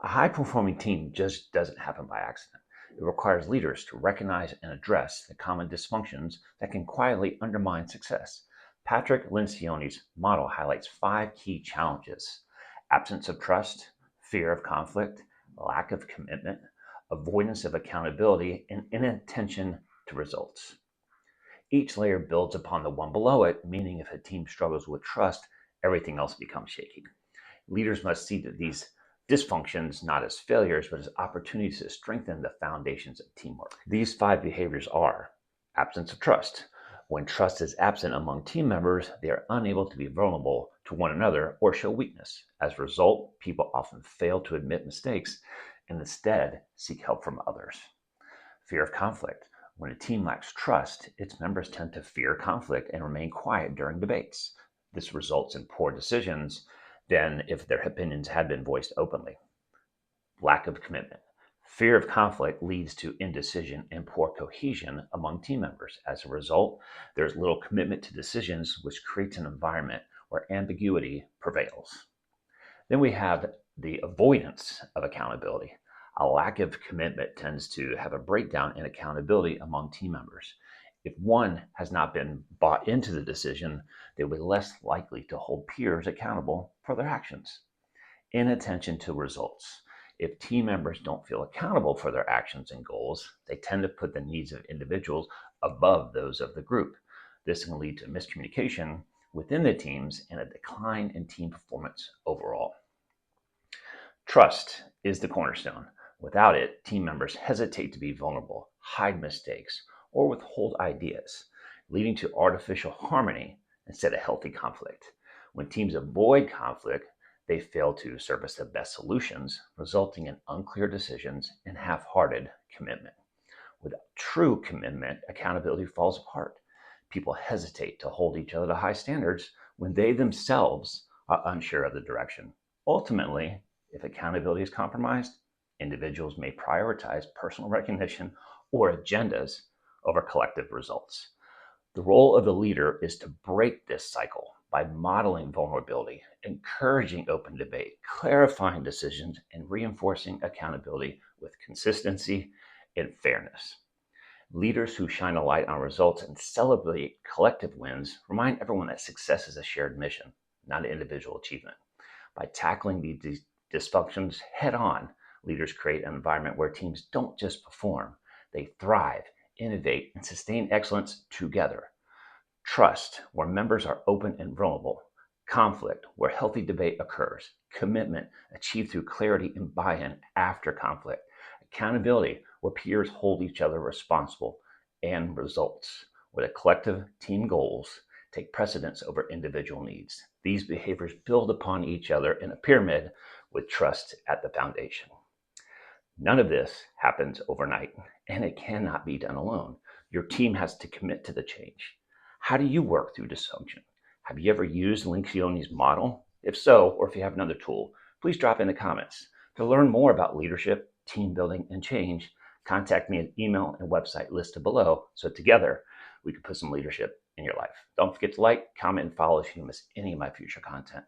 A high-performing team just doesn't happen by accident. It requires leaders to recognize and address the common dysfunctions that can quietly undermine success. Patrick Lencioni's model highlights 5 key challenges: absence of trust, fear of conflict, lack of commitment, avoidance of accountability, and inattention to results. Each layer builds upon the one below it, meaning if a team struggles with trust, everything else becomes shaky. Leaders must see that these dysfunctions not as failures, but as opportunities to strengthen the foundations of teamwork. These 5 behaviors are: absence of trust. When trust is absent among team members, they are unable to be vulnerable to one another or show weakness. As a result, people often fail to admit mistakes and instead seek help from others. Fear of conflict. When a team lacks trust, its members tend to fear conflict and remain quiet during debates. This results in poor decisions than if their opinions had been voiced openly. Lack of commitment. Fear of conflict leads to indecision and poor cohesion among team members. As a result, there's little commitment to decisions, which creates an environment where ambiguity prevails. Then we have the avoidance of accountability. A lack of commitment tends to have a breakdown in accountability among team members. If one has not been bought into the decision, they will be less likely to hold peers accountable for their actions. Inattention to results. If team members don't feel accountable for their actions and goals, they tend to put the needs of individuals above those of the group. This can lead to miscommunication within the teams and a decline in team performance overall. Trust is the cornerstone. Without it, team members hesitate to be vulnerable, hide mistakes, or withhold ideas, leading to artificial harmony instead of healthy conflict. When teams avoid conflict, they fail to surface the best solutions, resulting in unclear decisions and half-hearted commitment. Without true commitment, accountability falls apart. People hesitate to hold each other to high standards when they themselves are unsure of the direction. Ultimately, if accountability is compromised, individuals may prioritize personal recognition or agendas over collective results. The role of the leader is to break this cycle by modeling vulnerability, encouraging open debate, clarifying decisions, and reinforcing accountability with consistency and fairness. Leaders who shine a light on results and celebrate collective wins remind everyone that success is a shared mission, not an individual achievement. By tackling these dysfunctions head on, leaders create an environment where teams don't just perform, they thrive, innovate, and sustain excellence together. Trust, where members are open and vulnerable. Conflict, where healthy debate occurs. Commitment, achieved through clarity and buy-in after conflict. Accountability, where peers hold each other responsible. And results, where the collective team goals take precedence over individual needs. These behaviors build upon each other in a pyramid with trust at the foundation. None of this happens overnight, and it cannot be done alone. Your team has to commit to the change. How do you work through dysfunction? Have you ever used Lencioni's model? If so, or if you have another tool, please drop in the comments. To learn more about leadership, team building, and change, contact me at email and website listed below so together we can put some leadership in your life. Don't forget to like, comment, and follow if you miss any of my future content.